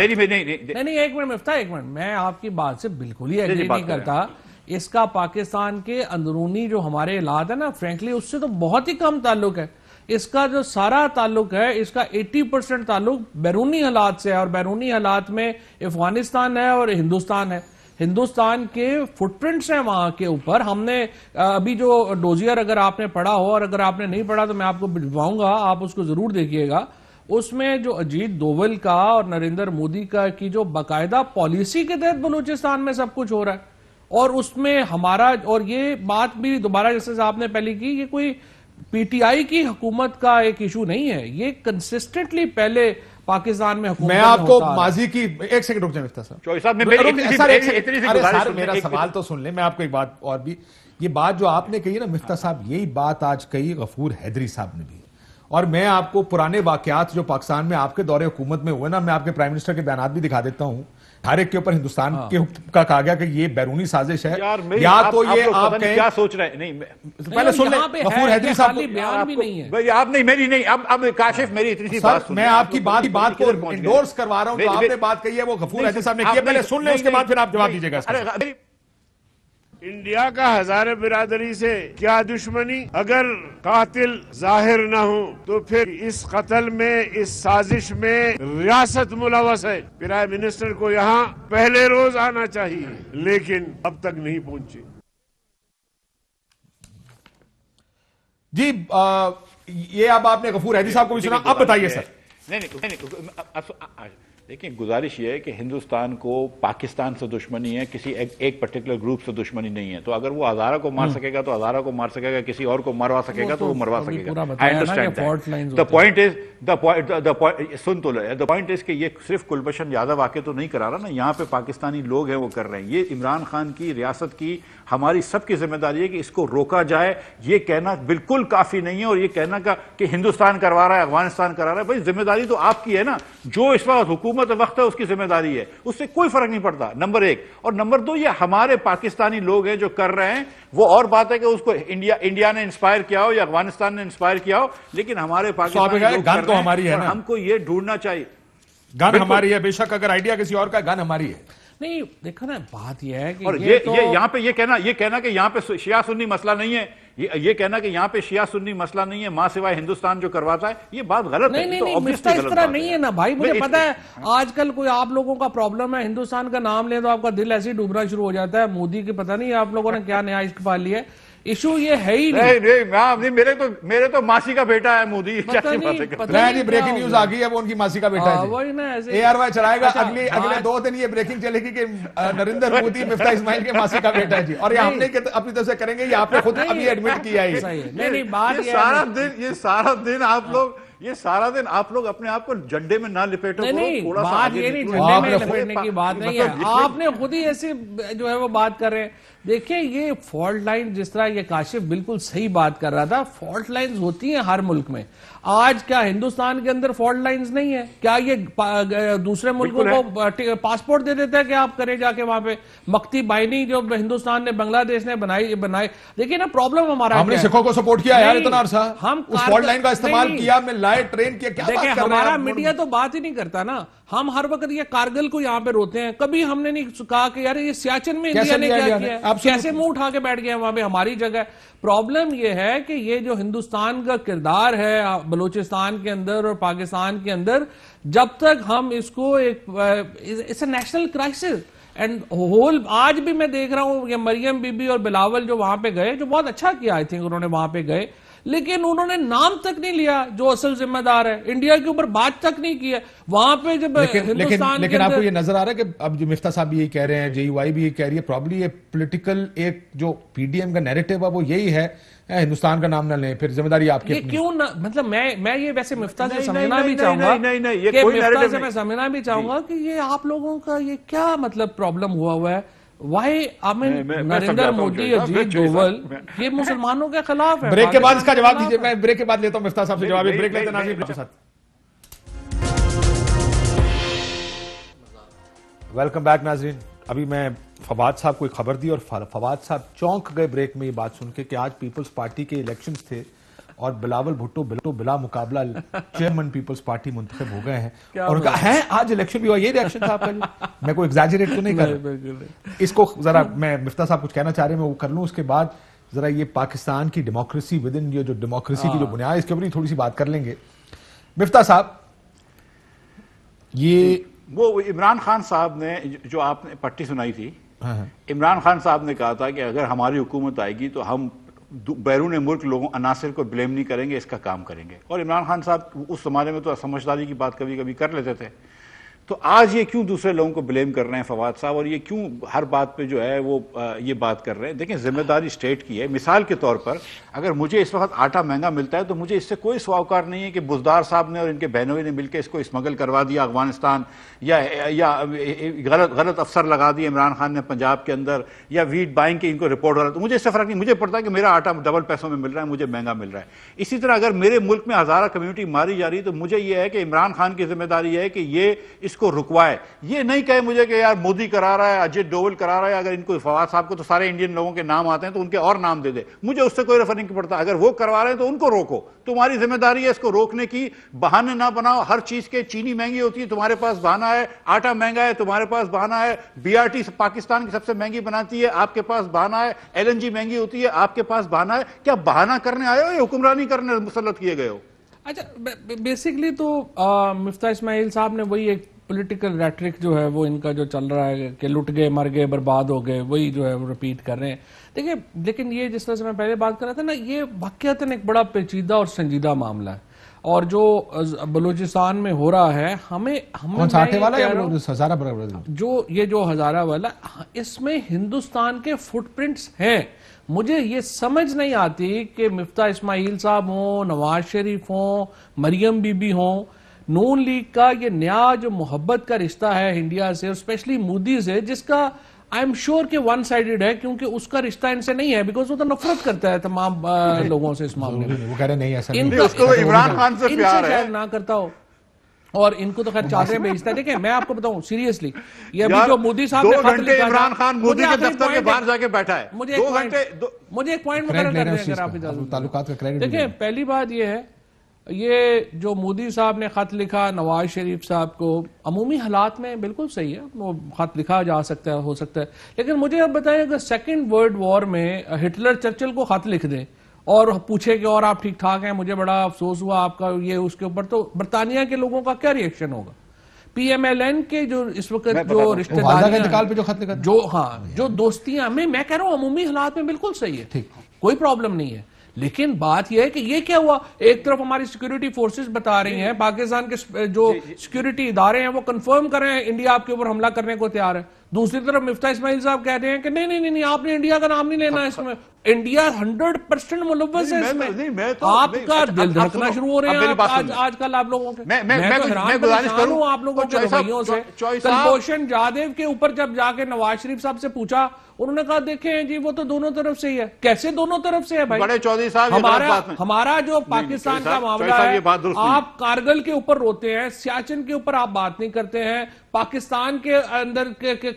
نہیں ایک منٹ مفتاح، ایک منٹ، میں آپ کی بات سے بالکل ہی ایگری نہیں کرتا۔ اس کا پاکستان کے اندرونی جو ہمارے حالات ہے نا، فرینکلی اس سے تو بہت ہی کم تعلق ہے۔ اس کا جو سارا تعلق ہے، اس کا 80% تعلق بیرونی حالات سے ہے، اور بیرونی حالات میں افغانستان ہے اور ہندوستان ہے۔ ہندوستان کے فٹ پرنٹس ہیں وہاں کے اوپر۔ ہم نے ابھی جو ڈوزیئر اگر آپ نے پڑھا ہو، اور اگر آپ نے نہیں پڑھا تو میں آپ کو بھجواؤں گا، آپ اس کو ضرور دیکھیے گا۔ اس میں جو اجیت دوول کا اور نریندر مودی کا کی جو باقاعدہ پالیسی کے تحت بلوچستان میں سب کچھ ہو رہا ہے، اور اس میں ہمارا، اور یہ بات بھی دوبارہ جیسے آپ نے پہلے کی، یہ کوئی پی ٹی آئی کی حکومت کا ایک ایشو نہیں ہے، یہ کنسسٹنٹلی پہلے پاکستان میں حکومت میں آپ کو ماضی کی، ایک سیکنڈ رک جائیں مفتاح صاحب، میرا سوال تو سن لیں، میں آپ کو ایک بات اور بھی، یہ بات جو آپ نے کہی نا مفتاح صاحب، یہی بات آج کہی غفور حیدری صاحب نے بھی، اور میں آپ کو پرانے واقعات جو پاکستان میں آپ کے دور حکومت میں ہوئے نا، میں آپ کے پرائم منسٹر کے بیانات بھی دکھا دیتا ہوں۔ ہر ایک کے اوپر ہندوستان کا کہا گیا کہ یہ بیرونی سازش ہے، یا تو یہ آپ کہیں کیا سوچ رہے ہیں، نہیں پہلے سن لیں غفور حیدری صاحب، آپ نہیں میری نہیں، اب کاشف میری اتنی سی بات سن، میں آپ کی بات کو انڈورس کروا رہا ہوں، جو آپ نے بات کہی ہے وہ غفور حیدری صاحب نے کی ہے، پہلے سن لیں اس کے بعد پھر آپ جواب دیجیے گا۔ انڈیا کا ہزارے برادری سے کیا دشمنی؟ اگر قاتل ظاہر نہ ہو تو پھر اس قتل میں، اس سازش میں ریاست ملوث ہے۔ پرائم منسٹر کو یہاں پہلے روز آنا چاہیے، لیکن اب تک نہیں پہنچے۔ جی یہ اب آپ نے غفور حیدری صاحب کو بھی سنا، اب بتائیے سر۔ دیکھیں گزارش یہ ہے کہ ہندوستان کو پاکستان سے دشمنی ہے، کسی ایک پرٹیکولر گروپ سے دشمنی نہیں ہے، تو اگر وہ ہزارہ کو مار سکے گا تو ہزارہ کو مار سکے گا، کسی اور کو مروا سکے گا تو وہ مروا سکے گا۔ I understand that. The point is، سن تو لے، the point is کہ یہ صرف کلبھشن یادو واقع تو نہیں کرا رہا نا، یہاں پہ پاکستانی لوگ ہیں وہ کر رہے ہیں۔ یہ عمران خان کی ریاست کی، ہماری سب کی ذمہ داری ہے کہ اس کو روکا جائے۔ یہ کہنا بالکل کافی نہیں ہے، اور یہ کہنا کہ ہندوستان کروا رہا ہے، افغانستان کرا رہا ہے، بھائی ذمہ داری تو آپ کی ہے نا۔ جو اس وقت حکومت حکومت وقت ہے اس کی ذمہ داری ہے, اس سے کوئی فرق نہیں پڑتا, نمبر ایک. اور نمبر دو, یہ ہمارے پاکستانی لوگ ہیں جو کر رہے ہیں, وہ اور بات ہے کہ اس کو انڈیا نے انسپائر کیا ہو یا افغانستان نے انسپائر کیا ہو, لیکن ہمارے پاکستانی لوگ کر رہے ہیں, اور ہم کو یہ ڈھونڈنا چاہیے. گن ہماری ہے, بے شک اگر آئیڈیا کسی اور کا, گن ہماری ہے. نہیں دیکھو نا, بات یہ ہے کہ اور یہاں پہ یہ کہنا کہ یہاں پہ شیعہ سنی مسئلہ نہیں ہے, یہ کہنا کہ یہاں پہ شیعہ سنی مسئلہ نہیں ہے, ماں سوائے ہندوستان جو کرواتا ہے, یہ بات غلط ہے. نہیں مفتا اس طرح نہیں ہے نا بھائی, مجھے پتا ہے آج کل کوئی آپ لوگوں کا پرابلم ہے, ہندوستان کا نام لیں تو آپ کا دل ایسے ہی ڈوبنا شروع ہو جاتا ہے. مودی کی پتہ نہیں آپ لوگوں نے کیا نیا عشق پال لیا ہے, ایشو یہ ہے ہی نہیں. میرے تو ماسی کا بیٹا ہے مودی. بریکنگ نیوز آ گئی ہے, وہ ان کی ماسی کا بیٹا ہے. اے آر وائی چلائے گا اگلے 2 دن, یہ بریکنگ چلے گی کہ نریندر مودی مفتہ اسماعیل کے ماسی کا بیٹا ہے جی, اور یہ ہم نے اپنی طرف سے کریں گے, یہ آپ نے خود ابھی ایڈمٹ کیا ہے. یہ سارا دن آپ لوگ اپنے آپ کو جھنڈے میں نہ لپیٹو. بات یہ نہیں, جھنڈے میں لپیٹنے کی بات نہیں ہے, آپ نے خود ہی ایسی جو ہے وہ بات کر رہے ہیں. دیکھیں یہ فالٹ لائن, جس طرح یہ کاشف بالکل صحیح بات کر رہا تھا, فالٹ لائنز ہوتی ہیں ہر ملک میں. آج کیا ہندوستان کے اندر فالٹ لائنز نہیں ہے؟ کیا یہ دوسرے ملکوں کو پاسپورٹ دے دیتا ہے کہ آپ کریں جا کے وہاں پہ؟ مکتی بائنی جو ہندوستان نے, بنگلہ دیش نے بنائے. دیکھیں نا پرابلم ہمارا, ہم نے سکھوں کو سپورٹ کیا یار اتنا عرصہ, ہم اس فالٹ لائن کا استعمال کیا, میں لائے ٹرین کیا, کیا بات کر رہے ہیں. ہمارا میڈیا تو بات ہی نہیں کرتا نا, ہم ہر وقت یہ کارگل کو یہاں پہ روتے ہیں. کبھی ہم نے نہیں کہا کہ یار یہ سیاچن میں انڈیا نے کیا کیا ہے, کیسے منہ اٹھا کے بیٹھ گئے وہاں پہ, ہماری جگہ. پرابلم یہ ہے کہ یہ جو ہندوستان کا کردار ہے بلوچستان کے اندر اور پاکستان کے اندر, جب تک ہم اس کو it's a national crisis. And whole آج بھی میں دیکھ رہا ہوں یہ مریم بی بی اور بلاول جو وہاں پہ گئے, جو بہت اچھا کیا آئی تھنک انہوں نے وہاں پہ گئے, لیکن انہوں نے نام تک نہیں لیا جو اصل ذمہ دار ہے, انڈیا کے اوپر بات تک نہیں کی ہے وہاں پہ. جب ہندوستان لیکن آپ کو یہ نظر آ رہا ہے کہ اب جو مفتہ صاحب بھی یہی کہہ رہے ہیں, جے یو آئی بھی یہی کہہ رہی ہے, پرابلی یہ پولیٹیکل ایک جو پی ڈی ایم کا نیریٹو ہے وہ یہی ہے, ہندوستان کا نام نہ لیں, پھر ذمہ داری آپ کی. یہ کیوں نہ, مطلب میں یہ ویسے مفتہ سے سمجھنا بھی چاہوں گا, کہ مفتہ سے میں سمجھنا بھی چاہوں گا کہ یہ آپ لوگوں کا یہ کیا مطلب پرابلم ہوا ہے. وائی نریندر مودی, اجیت ڈوول, یہ مسلمانوں کے خلاف ہے. بریک کے بعد اس کا جواب دیجئے, میں بریک کے بعد لیتا ہوں مفتہ صاحب سے جواب. بریک لیتے ہیں ناظرین کے ساتھ. ویلکم بیک ناظرین. ابھی میں فواد صاحب کو ایک خبر دی اور فواد صاحب چونک گئے بریک میں یہ بات سن کے کہ آج پیپلز پارٹی کے الیکشنز تھے اور بلاول بھٹو بلا مقابلہ چیئرمین پیپلز پارٹی منتخب ہو گئے ہیں, اور ان کا ہے آج الیکشن بھی ہوا. یہ ریاکشن تھا آپ کا جی, میں کوئی ایگزیجریٹ تو نہیں کر رہا اس کو. ذرا میں مفتہ صاحب کچھ کہنا چاہ رہے ہیں, میں وہ کر لوں, اس کے بعد ذرا یہ پاکستان کی ڈیموکریسی ود ان, یہ جو ڈیموکریسی کی جو بنیاد, اس کے اوپر تھوڑی سی بات کر لیں گے. مفتہ صاحب, یہ وہ عمران خان صاحب نے جو آپ نے پٹی سنائی تھی, عمران خان صاحب نے کہا تھا کہ اگر ہماری حکومت آئے گی تو ہم بیرون ملک لوگوں عناصر کو بلیم نہیں کریں گے, اس کا کام کریں گے. اور عمران خان صاحب اس زمانے میں تو سمجھداری کی بات کبھی کبھی کر لیتے تھے. تو آج یہ کیوں دوسرے لوگوں کو بلیم کر رہے ہیں فواد صاحب, اور یہ کیوں ہر بات پہ جو ہے وہ یہ بات کر رہے ہیں؟ دیکھیں ذمہ داری اسٹیٹ کی ہے. مثال کے طور پر اگر مجھے اس وقت آٹا مہنگا ملتا ہے تو مجھے اس سے کوئی سواوکار نہیں ہے کہ بزدار صاحب نے اور ان کے بہنوئی نے مل کے اس کو اسمگل کروا دیا افغانستان, یا غلط افسر لگا دیے عمران خان نے پنجاب کے اندر, یا ویٹ بائنگ کے ان کو رپورٹ ہو رہا ہے. تو مجھے اس سے فرق نہیں, مجھے پڑتا ہے کہ میرا آٹا ڈبل پیسوں میں مل رہا ہے, مجھے مہنگا مل رہا ہے. اسی طرح اگر میرے ملک میں ہزارہ کمیونٹی ماری جا رہی ہے تو مجھے یہ ہے کہ عمران خان کی ذمہ داری ہے کہ یہ اس کو رکوائے. یہ نہیں کہے مجھے کہ یار مودی کرا رہا ہے, اجیت ڈوول کرا رہا ہے. اگر ان کو فواد صاحب کو تو سارے انڈین لوگوں کے نام آتے ہیں تو ان کے اور نام دے دے, مجھے اس سے کوئی فرق نہیں پڑتا. اگر وہ کروا رہے ہیں تو ان کو روکو, تمہاری ذمہ داری ہے اس کو روکنے کی. بہانے نہ بناؤ ہر چیز کے. چینی مہنگی ہوتی ہے, تمہارے پاس بہانہ ہے. آٹا مہنگا ہے, تمہارے پاس بہانہ ہے. بی آر ٹی پاکستان کی سب سے مہنگی بناتی ہے, آپ کے پاس بہانہ ہے. ایل این جی مہنگی ہوتی ہے, آپ کے پاس بہانہ ہے. کیا بہانہ کرنے آئے ہو یا حکمرانی کرنے مسلط کیے گئے ہو؟ اچھا بیسکلی تو مفتہ اسماعیل صاحب نے وہی ایک پولیٹیکل ریٹرک جو ہے وہ ان کا جو چل رہا ہے کہ لٹ گئے, مر گئے, برباد ہو گئے, وہی جو ہے وہ ریپیٹ کر رہے ہیں. دیکھیں لیکن یہ جس طرح سے میں پہلے بات کر رہا تھا نا, یہ واقعتاً ایک بڑا پیچیدہ اور سنجیدہ معاملہ ہے. اور جو بلوچستان میں ہو رہا ہے, ہمیں جو یہ جو ہزارہ والا, اس میں ہندوستان کے فٹ پرنٹس ہیں. مجھے یہ سمجھ نہیں آتی کہ مفتہ اسماعیل صاحب ہوں, نواز شریف ہوں, مریم بی بی ہوں, نون لیگ کا یہ نیا جو محبت کا رشتہ ہے انڈیا سے, اور اسپیشلی مودی سے, جس کا آئی ایم شیور کہ ون سائیڈڈ ہے, کیونکہ اس کا رشتہ ان سے نہیں ہے, بیکاز وہ تو نفرت کرتا ہے تمام لوگوں سے اس معاملے میں. وہ کہہ رہے نہیں ایسا نہیں, اس کو عمران خان سے پیار ہے, نہ کرتا ہو. اور ان کو تو خیر چادریں بھیجتا ہے. دیکھیں میں آپ کو بتاؤں سیریسلی, یہ ابھی جو مودی صاحب نے خط لکھا, عمران خان مودی کے دفتر کے باہر جا کے بیٹھا ہے, مجھے ایک پوائنٹ مقرر کر دیں اگر آپ تعلقات کا کریڈٹ. دیکھیں پہلی بات یہ ہے, یہ جو مودی صاحب نے خط لکھا نواز شریف صاحب کو, عمومی حالات میں بالکل صحیح ہے, وہ خط لکھا جا سکتا ہے, ہو سکتا ہے, لیکن مجھے اب بتائیں اگر سیکنڈ ورلڈ وار میں ہٹلر چرچل کو خط لکھ دیں اور پوچھے کہ اور آپ ٹھیک ٹھاک ہیں, مجھے بڑا افسوس ہوا آپ کا یہ اس کے اوپر, تو برطانیہ کے لوگوں کا کیا ری ایکشن ہوگا؟ پی ایم ایل این کے جو اس وقت جو رشتہ داریاں جو جو دوستیاں, میں کہہ رہا ہوں عمومی حالات میں بالکل صحیح ہے, کوئی پرابلم نہیں ہے, لیکن بات یہ ہے کہ یہ کیا ہوا, ایک طرف ہماری سیکیورٹی فورسز بتا رہی ہیں, پاکستان کے جو سیکیورٹی ادارے ہیں وہ کنفرم کر رہے ہیں انڈیا آپ کے اوپر حملہ کرنے کو تیار ہے, دوسری طرف مفتاح اسماعیل صاحب کہہ رہے ہیں کہ نہیں آپ نے انڈیا کا نام نہیں لینا اس میں, انڈیا 100% ملوث ہے اس میں, آپ کا دل دھڑکنا شروع ہو رہے ہیں آج کل آپ لوگوں کے. میں گزارش کروں آپ لوگوں کے رویوں سے. کلبھوشن جادیو کے اوپر جب جا کے نواز شریف صاحب سے پوچھا, انہوں نے کہا دیکھیں جی وہ تو دونوں طرف سے ہی ہے. کیسے دونوں طرف سے ہے بھائی؟ بڑے چودھری صاحب ہمارا جو پاکستان کا معاملہ ہے, آپ کارگل کے اوپر روتے ہیں, سیاچن کے اوپر آپ بات نہیں کرتے ہیں, پاکستان کے اندر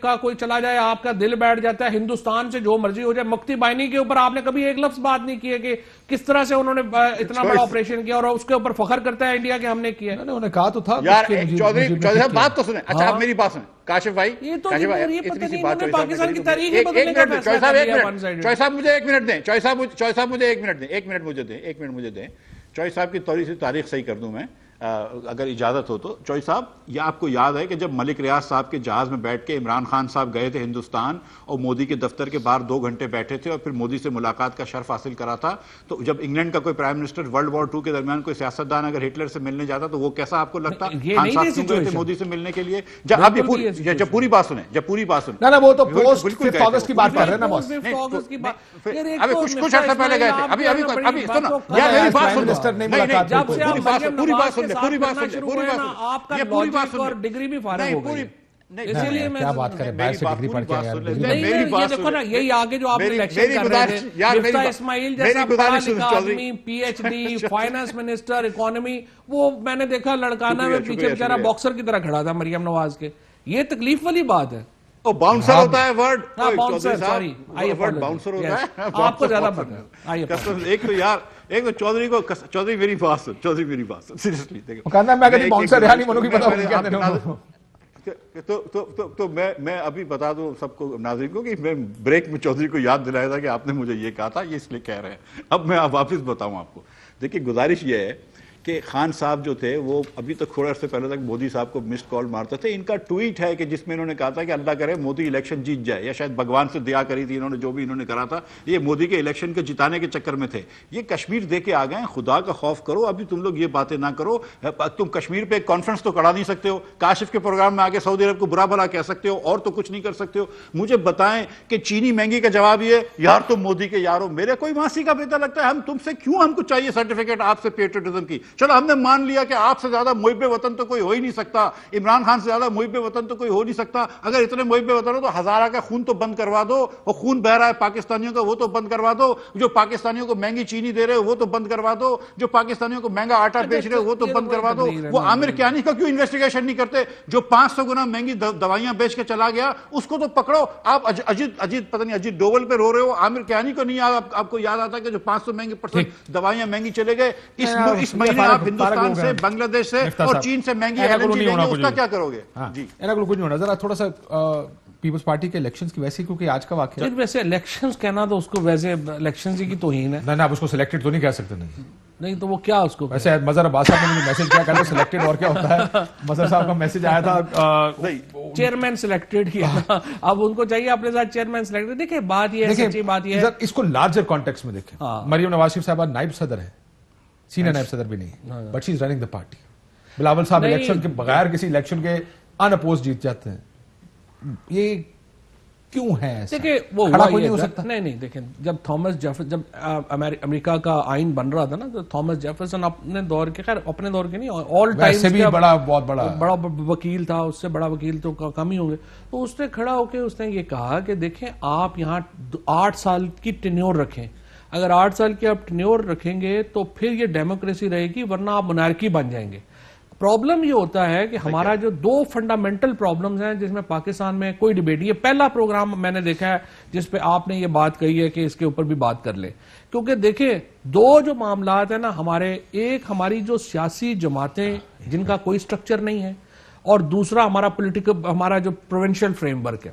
کا کوئی چلا جائے آپ کا دل بیٹھ جاتا ہے, ہندوستان سے جو مرضی ہو جائے. مفتی بائنی کے اوپر آپ نے کبھی ایک لفظ بات نہیں کی ہے کہ کس طرح سے انہوں نے اتنا بڑا آپریشن کیا اور اس کے اوپر فخر کرتا ہے انڈیا کہ ہم نے کیا. انہوں نے کہا تو تھا یار چودھری صاحب بات تو سنیں. اچھا آپ میری بات سنیں کاشف بھائی, یہ تو یہ پتہ نہیں انہوں نے پاکستان کی تاریخ ہی بدلنے کا فیصلہ کر لیا. چوئی صاحب مجھے ایک منٹ دیں, چوئی صاحب مجھے ایک منٹ مجھے دیں. چوئی صاحب کی تھوڑی سی تاریخ صحیح کر دوں میں اگر اجازت ہو تو. چوئی صاحب یہ آپ کو یاد ہے کہ جب ملک ریاض صاحب کے جہاز میں بیٹھ کے عمران خان صاحب گئے تھے ہندوستان اور مودی کے دفتر کے باہر 2 گھنٹے بیٹھے تھے اور پھر مودی سے ملاقات کا شرف حاصل کرا تھا, تو جب انگلینڈ کا کوئی پرائم منسٹر ورلڈ وار 2 کے درمیان کوئی سیاستدان اگر ہٹلر سے ملنے جاتا تو وہ کیسا آپ کو لگتا؟ خان صاحب کیوں گئے تھے مودی سے ملنے کے لیے؟ جب پوری بات سنیں نا وہ تو پوسٹ 5 اگست کی بات کر رہے ہیں نا باس, ابھی کچھ عرصہ پہلے گئے تھے. ابھی سنو یار میری بات سنو, پوری بات سن آپ کا لاجک اور ڈگری بھی فارغ ہو گئی, اسی لیے میں کیا بات کریں, باہر سے ڈگری پڑھ کے آیا. یہ دیکھو نا, یہی آگے جو آپ نے الیکشن کر رہے تھے, مفتاح اسماعیل جیسا پڑھا لکھا آدمی, P H D, finance minister, economy, وہ میں نے دیکھا لڑکانا میں پیچھے بیچارہ باکسر کی طرح کھڑا تھا مریم نواز کے. یہ تکلیف والی بات ہے. باؤنسر ہوتا ہے ورڈ, باؤنسر ہوتا ہے, آپ کو زیادہ پتہ ہے. ایک تو یار ایک تو چودھری کو, چودھری میری بات سن سیریسلی دیکھو, کہنا میں کبھی باؤنسر رہا نہیں, منو کی پتہ ہوگی کہتے ہیں. تو میں ابھی بتا دوں سب کو ناظرین کو کہ میں بریک میں چودھری کو یاد دلایا تھا کہ آپ نے مجھے یہ کہا تھا, یہ اس لیے کہہ رہے ہیں. اب میں واپس بتاؤں آپ کو. دیکھیے گزارش یہ ہے کہ خان صاحب جو تھے وہ ابھی تک تھوڑا سے پہلے تک مودی صاحب کو مسڈ کال مارتے تھے. ان کا ٹویٹ ہے کہ جس میں انہوں نے کہا تھا کہ اللہ کرے مودی الیکشن جیت جائے, یا شاید بھگوان سے دعا کری تھی انہوں نے, جو بھی انہوں نے کرا تھا یہ مودی کے الیکشن کے جتانے کے چکر میں تھے. یہ کشمیر دے کے آ گئے, خدا کا خوف کرو, ابھی تم لوگ یہ باتیں نہ کرو. تم کشمیر پہ ایک کانفرنس تو کرا نہیں سکتے ہو, کاشف کے پروگرام میں آ کے سعودی عرب کو برا بھلا کہہ سکتے ہو, اور تو کچھ نہیں کر سکتے ہو. مجھے بتائیں کہ چینی مہنگی کا جواب یہ یار تم مودی کے یارو, میرے کوئی ماسی کا بیٹا لگتا ہے, ہم تم سے کیوں, ہم کو چاہیے سرٹیفکیٹ آپ سے پیٹریوٹزم کی. چلو ہم نے مان لیا کہ آپ سے زیادہ محب وطن تو کوئی ہو ہی نہیں سکتا, عمران خان سے زیادہ محب وطن تو کوئی ہو نہیں سکتا. اگر اتنے محب وطن ہو تو ہزارہ کا خون تو بند کروا دو, اور خون بہ رہا ہے پاکستانیوں کا وہ تو بند کروا دو, جو پاکستانیوں کو مہنگی چینی دے رہے ہو وہ تو بند کروا دو, جو پاکستانیوں کو مہنگا آٹا بیچ رہے ہو وہ تو بند کروا دو. وہ عامر کیانی کا کیوں انویسٹیگیشن نہیں کرتے, جو 500 گنا مہنگی دوائیاں بیچ کے چلا گیا اس کو تو پکڑو. آپ اجیت پتہ نہیں اجیت ڈوول پہ رو رہے ہو, عامر کیانی کو نہیں آپ کو یاد آتا کہ جو 500 مہنگی دوائیاں مہنگی چلے گئے. اس مہینے آپ ہندوستان سے, بنگلہ دیش سے اور چین سے مہنگی LNG لیں گے, اس کا کیا کرو گے؟ جی اینا کچھ نہیں ہونا. ذرا تھوڑا سا پیپلز پارٹی کے الیکشنز کی ویسے, کیونکہ آج کا واقعہ ویسے الیکشنز کہنا تو اس کو ویسے الیکشنز کی توہین ہے. نہیں آپ اس کو سلیکٹڈ تو نہیں کہہ سکتے. نہیں تو وہ کیا اس کو ویسے مظہر عباس صاحب نے میسج کیا کرتے سلیکٹڈ, اور کیا ہوتا ہے. مظہر صاحب کا میسج آیا تھا چیئرمین سلیکٹڈ کیا, اب ان کو چاہیے اپنے ساتھ چیئرمین سلیکٹڈ. دیکھیں بات یہ ہے, سچی بات یہ ہے, اس کو لارجر کانٹیکسٹ میں دیکھیں. مریم نواز شریف صاحبہ نائب صدر ہے, سینئر نائب صدر بھی نہیں, but she is running the party. Bilawal صاحب الیکشن کے بغیر کسی الیکشن کے ان اپوز جیت جاتے ہیں. یہ کیوں ہے ایسا؟ دیکھیں وہ ہوا نہیں ہو سکتا. نہیں دیکھیں جب تھامس جیفرسن, جب امریکہ کا آئین بن رہا تھا نا, تو تھامس جیفرسن اپنے دور کے, خیر اپنے دور کے نہیں, آل ٹائم سے بھی بہت بڑا وکیل تھا, اس سے بڑا وکیل تو کم ہی ہوں گے. تو اس نے کھڑا ہو کے اس نے یہ کہا کہ دیکھیں آپ یہاں 8 سال کی ٹینیور رکھیں, اگر 8 سال کی آپ ٹینیور رکھیں گے تو پھر یہ ڈیموکریسی رہے گی, ورنہ آپ مونارکی بن جائیں گے. پرابلم یہ ہوتا ہے کہ ہمارا جو دو فنڈامنٹل پرابلمز ہیں جس میں پاکستان میں کوئی ڈیبیٹ، یہ پہلا پروگرام میں نے دیکھا ہے جس پہ آپ نے یہ بات کہی ہے کہ اس کے اوپر بھی بات کر لیں، کیونکہ دیکھیں دو جو معاملات ہیں نا ہمارے، ایک ہماری جو سیاسی جماعتیں جن کا کوئی سٹرکچر نہیں ہے، اور دوسرا ہمارا جو پروونشل فریم ورک ہے.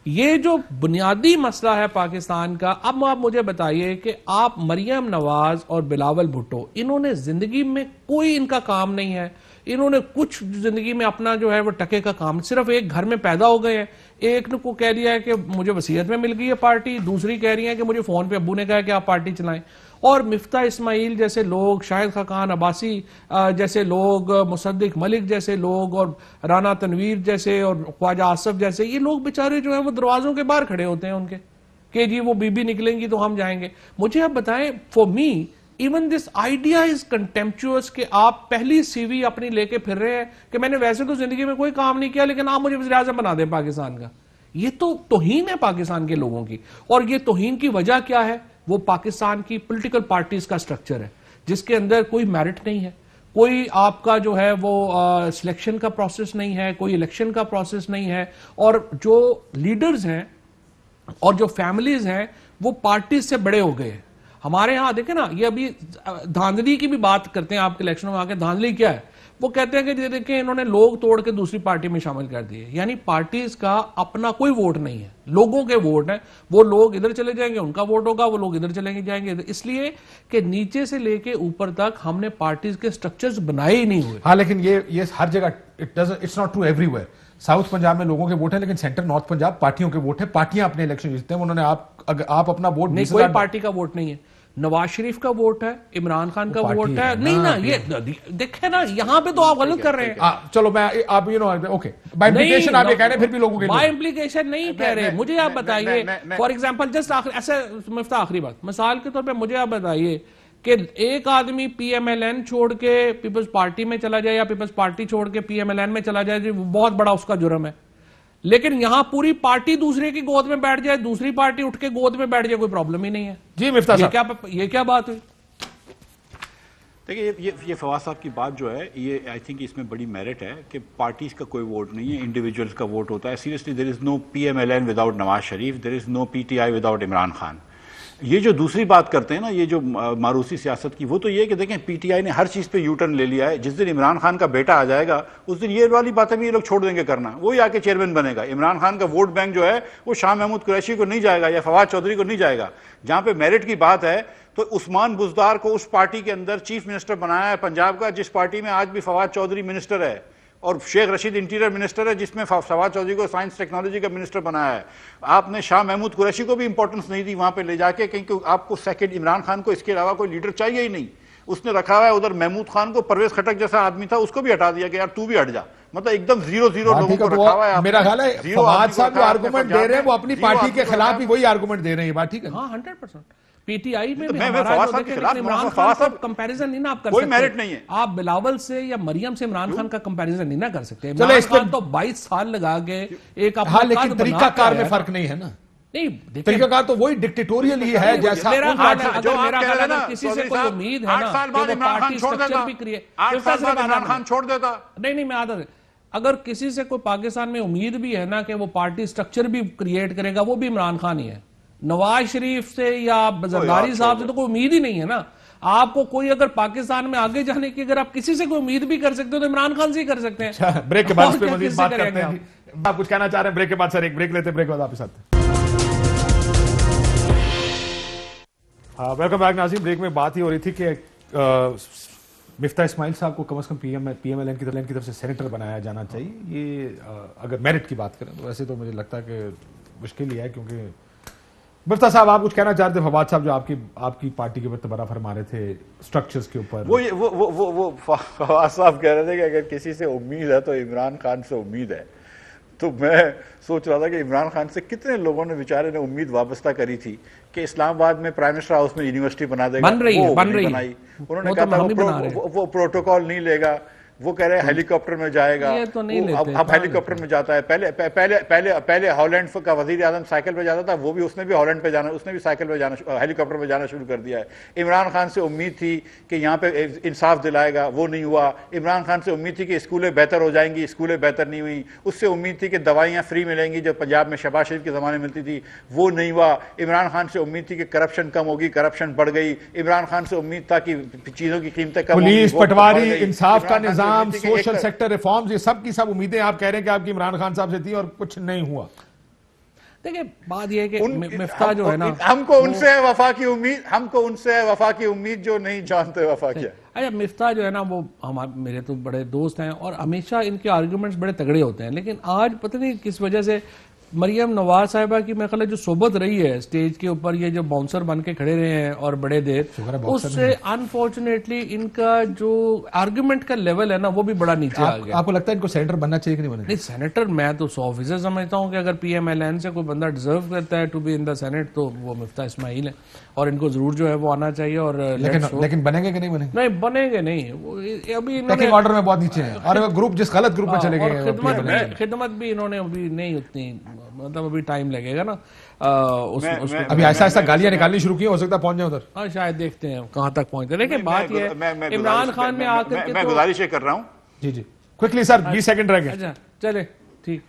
یہ جو بنیادی مسئلہ ہے پاکستان کا، اب آپ مجھے بتائیے کہ آپ مریم نواز اور بلاول بھٹو، انہوں نے زندگی میں کوئی ان کا کام نہیں ہے، انہوں نے کچھ زندگی میں اپنا جو ہے وہ ٹکے کا کام، صرف ایک گھر میں پیدا ہو گئے ہیں، ایک نے کو کہہ دیا ہے کہ مجھے وصیت میں مل گئی ہے پارٹی، دوسری کہہ رہی ہیں کہ مجھے فون پہ ابو نے کہا کہ آپ پارٹی چلائیں. اور مفتاح اسماعیل جیسے لوگ، شاہد خاقان عباسی جیسے لوگ، مصدق ملک جیسے لوگ، اور رانا تنویر جیسے، اور خواجہ آصف جیسے، یہ لوگ بیچارے جو ہیں وہ دروازوں کے باہر کھڑے ہوتے ہیں ان کے کہ جی وہ بی بی نکلیں گی تو ہم جائیں گے. مجھے آپ بتائیں، for me even this idea is contemptuous کہ آپ پہلی سی وی اپنی لے کے پھر رہے ہیں کہ میں نے ویسے تو زندگی میں کوئی کام نہیں کیا لیکن آپ مجھے وزیر اعظم بنا دیں پاکستان کا. یہ تو توہین ہے پاکستان کے لوگوں کی. اور یہ توہین کی وجہ کیا ہے؟ وہ پاکستان کی پولیٹیکل پارٹیز کا سٹرکچر ہے جس کے اندر کوئی میرٹ نہیں ہے، کوئی آپ کا جو ہے وہ سلیکشن کا پروسیس نہیں ہے، کوئی الیکشن کا پروسیس نہیں ہے، اور جو لیڈرز ہیں اور جو فیملیز ہیں وہ پارٹیز سے بڑے ہو گئے ہیں. ہمارے ہاں دیکھیں نا، یہ ابھی دھاندلی کی بھی بات کرتے ہیں آپ کے الیکشنوں میں آ کے، دھاندلی کیا ہے؟ وہ کہتے ہیں کہ دیکھیں انہوں نے لوگ توڑ کے دوسری پارٹی میں شامل کر دیے. یعنی پارٹیز کا اپنا کوئی ووٹ نہیں ہے، لوگوں کے ووٹ ہیں. وہ لوگ ادھر چلے جائیں گے ان کا ووٹ ہوگا، وہ لوگ ادھر چلے جائیں گے، اس لیے کہ نیچے سے لے کے اوپر تک ہم نے پارٹیز کے سٹرکچرز بنائے ہی نہیں ہوئے. ہاں لیکن یہ ہر جگہ it's not true everywhere. South Punjab میں لوگوں کے ووٹ ہیں لیکن سینٹر نارتھ پنجاب پارٹیوں کے ووٹ ہیں، پارٹیاں اپنے الیکشن جیتتے ہیں. انہوں نے آپ اپنا ووٹ نہیں، کوئی پارٹی کا ووٹ نہیں ہے. نواز شریف کا ووٹ ہے، عمران خان کا ووٹ ہے. نہیں نا، یہ دیکھیں نا یہاں پہ تو آپ غلط کر رہے ہیں. چلو میں آپ اوکے بائی امپلیکیشن آپ یہ کہہ رہے ہیں، پھر بھی لوگوں کے بائی امپلیکیشن نہیں کہہ رہے. مجھے آپ بتائیے فار ایگزامپل جسٹ ایسے مفتاح آخری بات، مثال کے طور پہ مجھے آپ بتائیے کہ ایک آدمی پی ایم ایل این چھوڑ کے پیپلز پارٹی میں چلا جائے یا پیپلز پارٹی چھوڑ کے پی ایم ایل این میں چلا جائے، بہت بڑا اس کا جرم ہے. لیکن یہاں پوری پارٹی دوسرے کی گود میں بیٹھ جائے، دوسری پارٹی اٹھ کے گود میں بیٹھ جائے، کوئی پرابلم ہی نہیں ہے. جی مفتاح صاحب، یہ کیا بات ہوئی؟ دیکھیں یہ فواز صاحب کی بات جو ہے، یہ آئی تھنک اس میں بڑی میرٹ ہے کہ پارٹیز کا کوئی ووٹ نہیں ہے، انڈیویجولز کا ووٹ ہوتا ہے. Seriously there is no P M L N without Nawaz Sharif, there is no P T I without Imran Khan. یہ جو دوسری بات کرتے ہیں نا، یہ جو ماروسی سیاست کی، وہ تو یہ کہ دیکھیں پی ٹی آئی نے ہر چیز پہ یو ٹرن لے لیا ہے. جس دن عمران خان کا بیٹا آ جائے گا اس دن یہ والی باتیں بھی یہ لوگ چھوڑ دیں گے کرنا، وہی آ کے چیئرمین بنے گا. عمران خان کا ووٹ بینک جو ہے وہ شاہ محمود قریشی کو نہیں جائے گا یا فواد چودھری کو نہیں جائے گا. جہاں پہ میرٹ کی بات ہے تو عثمان بزدار کو اس پارٹی کے اندر چیف منسٹر بنایا ہے پنجاب کا، جس پارٹی میں آج بھی فواد چودھری منسٹر ہے، اور شیخ رشید انٹیریئر منسٹر ہے جس میں فواد چودھری کو سائنس ٹیکنالوجی کا منسٹر بنایا ہے. آپ نے شاہ محمود قریشی کو بھی امپورٹنس نہیں دی وہاں پہ لے جا کے، کیونکہ آپ کو سیکنڈ عمران خان کو اس کے علاوہ کوئی لیڈر چاہیے ہی نہیں. اس نے رکھا ہوا ہے ادھر محمود خان کو، پرویز خٹک جیسا آدمی تھا اس کو بھی ہٹا دیا کہ یار تو بھی ہٹ جا. مطلب ایک دم زیرو لوگوں کو رکھا ہوا ہے. میرا خیال ہے فواد صاحب جو آرگومنٹ دے رہے ہیں وہ اپنی پارٹی کے خلاف بھی وہی آرگومنٹ دے رہے ہیں. بات ٹھیک ہے؟ ہاں 100%. پی ٹی آئی میں بھی ہمارا عمران خان کا کمپیریزن نہیں نا آپ کر سکتے. کوئی میرٹ نہیں ہے. آپ بلاول سے یا مریم سے عمران خان کا کمپیریزن نہیں نا کر سکتے. عمران خان تو 22 سال لگا کے ایک اپنا ہاں لیکن طریقہ کار میں فرق نہیں ہے نا. نہیں طریقہ کار تو وہی ڈکٹیٹوریل ہی ہے جیسا. میرا خیال ہے کسی سے کوئی امید ہے نا کہ وہ پارٹی سٹرکچر بھی عمران چھوڑ دیتا. نہیں میں عادت ہے، اگر کسی سے کوئی پاکستان میں امید بھی ہے نا کہ وہ پارٹی سٹرکچر بھی کریٹ کرے گا، وہ بھی عمران خان ہی ہے. نواز شریف سے یا زرداری صاحب سے تو کوئی امید ہی نہیں ہے نا. آپ کو کوئی اگر پاکستان میں آگے جانے کی اگر آپ کسی سے کوئی امید بھی کر سکتے ہو تو عمران خان سے ہی کر سکتے ہیں. بریک کے بعد اس پہ مزید بات کرتے ہیں. آپ کچھ کہنا چاہ رہے ہیں؟ بریک کے بعد سر ایک بریک لیتے ہیں، بریک کے بعد آپ کے ساتھ. ویلکم بیک ناظرین. بریک میں بات ہی ہو رہی تھی کہ مفتاح اسماعیل صاحب کو کم از کم پی ایم ایل این کی طرف سے سینیٹر بنایا جانا چاہیے. یہ اگر میرٹ کی بات کریں تو ویسے تو مجھے لگتا ہے کہ مشکل ہی ہے، کیونکہ مفتاح صاحب آپ کچھ کہنا چاہ رہے تھے. فواد صاحب جو آپ کی پارٹی کے اوپر تبصرہ فرما رہے تھے سٹرکچرز کے اوپر، وہ فواد صاحب کہہ رہے تھے کہ اگر کسی سے امید ہے تو عمران خان سے امید ہے. تو میں سوچ رہا تھا کہ عمران خان سے کتنے لوگوں نے بیچارے نے امید وابستہ کری تھی کہ اسلام آباد میں پرائم منسٹر ہاؤس میں یونیورسٹی بنا دے گا. بن رہی ہے. انہوں نے کہا تھا وہ پروٹوکول نہیں لے گا. وہ کہہ رہے ہیں ہیلی کاپٹر میں جائے گا, اب ہیلی کاپٹر میں جاتا ہے. پہلے ہالینڈ کا وزیر اعظم سائیکل پہ جاتا تھا, وہ بھی اس نے بھی ہالینڈ پہ جانا, اس نے بھی سائیکل پہ جانا, ہیلی کاپٹر پہ جانا شروع کر دیا ہے. عمران خان سے امید تھی کہ یہاں پہ انصاف دلائے گا, وہ نہیں ہوا. عمران خان سے امید تھی کہ اسکولیں بہتر ہو جائیں گی, اسکولیں بہتر نہیں ہوئی. اس سے امید تھی کہ دوائیاں فری ملیں گی جو پنجاب میں شہباز شریف کے زمانے ملتی تھی, وہ نہیں ہوا. عمران خان سے امید تھی کہ کرپشن کم ہوگی, کرپشن بڑھ گئی. عمران خان سے امید تھا کہ چیزوں کی قیمتیں کم ہوں گی, پولیس پٹواری, انصاف کا نظام, سوشل سیکٹر ریفارمز, یہ سب کی سب امیدیں آپ کہہ رہے ہیں کہ آپ کی عمران خان صاحب سے تھی اور کچھ نہیں ہوا. دیکھیں بات یہ ہے کہ مفتاح جو ہے نا, ہم کو ان سے وفا کی امید جو نہیں جانتے وفا کیا. اچھا مفتاح جو ہے نا وہ میرے تو بڑے دوست ہیں اور ہمیشہ ان کے آرگومنٹس بڑے تگڑے ہوتے ہیں, لیکن آج پتہ نہیں کس وجہ سے مریم نواز صاحبہ کی میں خیال جو صحبت رہی ہے اسٹیج کے اوپر, یہ جو باؤنسر بن کے کھڑے رہے ہیں اور بڑے دیر, اس سے انفارچونیٹلی ان کا جو آرگومنٹ کا لیول ہے نا وہ بھی بڑا نیچے آ گیا. آپ کو لگتا ہے ان کو سینیٹر بننا چاہیے کہ نہیں بننا چاہیے؟ نہیں, سینیٹر میں تو 100% سمجھتا ہوں کہ اگر پی ایم ایل این سے کوئی بندہ ڈیزرو کرتا ہے to be in the senate تو وہ مفتاح اسماعیل ہے, اور ان کو ضرور جو ہے وہ آنا چاہیے. اور لیکن بنیں گے کہ نہیں بنیں گے؟ نہیں بنیں گے نہیں, ابھی آرڈر میں بہت نیچے ہیں, اور گروپ جس غلط گروپ میں چلے گئے, خدمت بھی انہوں نے ابھی نہیں اتنی, مطلب ابھی ٹائم لگے گا نا. ابھی ایسا ایسا گالیاں نکالنی شروع کی, ہو سکتا ہے پہنچ جائیں ادھر. ہاں شاید دیکھتے ہیں کہاں تک پہنچتے ہیں. لیکن بات یہ ہے عمران خان میں آ کر کے میں گزارش کر رہا ہوں. جی کوئکلی سر, 20 سیکنڈ رہ گئے. اچھا چلے ٹھیک.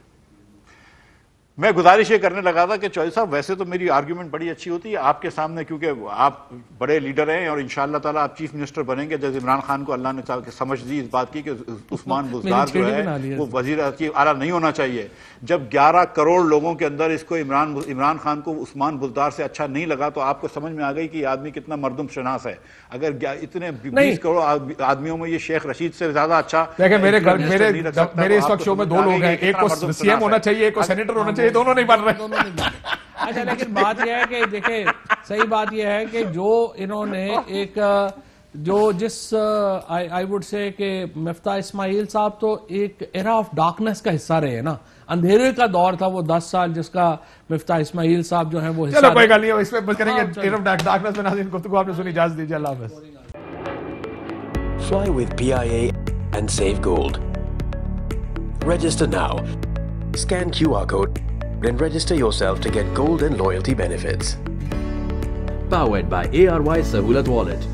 میں گزارش یہ کرنے لگا تھا کہ چوہدری صاحب ویسے تو میری آرگیومنٹ بڑی اچھی ہوتی ہے آپ کے سامنے, کیونکہ آپ بڑے لیڈر ہیں اور انشاءاللہ تعالیٰ آپ چیف منسٹر بنیں گے. جیسے عمران خان کو اللہ نے سمجھ دی اس بات کی کہ عثمان بزدار جو ہے وہ وزیر اعلیٰ نہیں ہونا چاہیے. جب 11 کروڑ لوگوں کے اندر اس کو عمران خان کو عثمان بزدار سے اچھا نہیں لگا تو آپ کو سمجھ میں آ گئی کہ یہ آدمی کتنا مردم شناس ہے. اگر اتنے 20 کروڑ آدمیوں میں یہ شیخ رشید سے زیادہ اچھا. دیکھیں میرے اس وقت شو میں 2 لوگ ہیں, ایک کو سی ایم ہونا چاہیے, ایک کو سینیٹر ہونا چاہیے, دونوں نہیں بن رہے. اچھا لیکن بات یہ ہے کہ دیکھیں صحیح بات یہ ہے کہ جو انہوں نے ایک جو جس آئی وڈ سے کہ مفتاح اسماعیل صاحب تو ایک ایرا آف ڈارکنس کا حصہ رہے ہیں نا, اندھیرے کا دور تھا وہ 10 سال جس کا مفتاح اسماعیل صاحب جو ہیں وہ حصہ. چلو کوئی گل نہیں, اس پہ بس کریں گے ایرا آف ڈارکنس میں. ناظرین گفتگو آپ نے سنی, اجازت دیجیے, اللہ حافظ. Fly with PIA and save gold. Register now. Scan QR code and register yourself to get gold and loyalty benefits. Powered by ARY Sahulat Wallet.